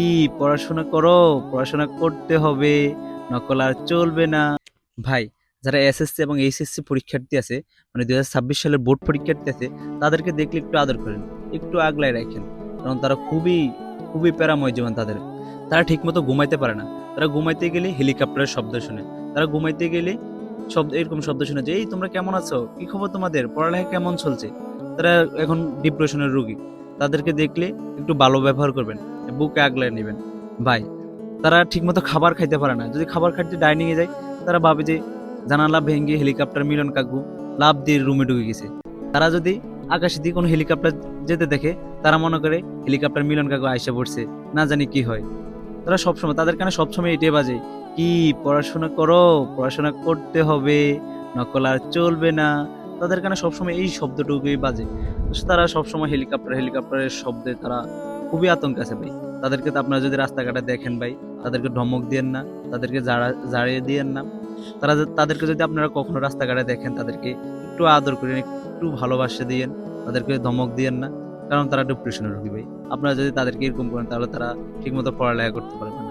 কি পড়াশোনা করো, পড়াশোনা করতে হবে, নকল আর চলবে না। ভাই, যারা এসএসসি এবং এইচএসসি পরীক্ষার্থী আছে, মানে 2026 সালের বোর্ড পরীক্ষার্থী আছে, তাদেরকে দেখলে একটু আদর করেন, একটু আগলায় রাখেন। কারণ তারা খুবই খুবই প্যারাময় জীবন তাদের। তারা ঠিকমতো ঘুমাইতে পারে না। তারা ঘুমাইতে গেলে হেলিকপ্টারের শব্দ শুনে। তারা ঘুমাইতে গেলে এরকম শব্দ শুনে যে, এই তোমরা কেমন আছো, কি খবর তোমাদের, পড়ালেখা কেমন চলছে। তারা এখন ডিপ্রেশনের রোগী। তাদেরকে দেখলে একটু ভালো ব্যবহার করবেন, বুকে আগলায় নেবেন। ভাই, তারা ঠিকমতো খাবার খাইতে পারে না। যদি খাবার খাইতে ডাইনিং এ যায়, তারা ভাবে যে জানালা ভেঙে হেলিকপ্টার মিলন কাকু লাফ দিয়ে রুমে ঢুকে গেছে। তারা যদি আকাশে দিয়ে কোনো হেলিকপ্টার যেতে দেখে, তারা মনে করে হেলিকপ্টার মিলন কাকু আইসা পড়ছে, না জানি কি হয়। তারা সবসময়, তাদের কানে সবসময় এটাই বাজে, কি পড়াশোনা করো, পড়াশোনা করতে হবে, নকল আর চলবে না। তাদের কানে সবসময় এই শব্দটুকুই বাজে। তো তারা সবসময় হেলিকপ্টারের শব্দে তারা খুবই আতঙ্কে আছে ভাই। তাদেরকে তো আপনারা যদি রাস্তাঘাটে দেখেন ভাই, তাদেরকে ধমক দিয়েন না, তাদেরকে জাড়িয়ে দিয়েন না। তাদেরকে যদি আপনারা কখনো রাস্তাঘাটে দেখেন, তাদেরকে একটু আদর করেন, একটু ভালোবাসা দিয়েন, তাদেরকে ধমক দিয়েন না। কারণ তারা ডিপ্রেশনের রোগী ভাই। আপনারা যদি তাদেরকে এরকম করেন, তাহলে তারা ঠিকমতো পড়ালেখা করতে পারবে না।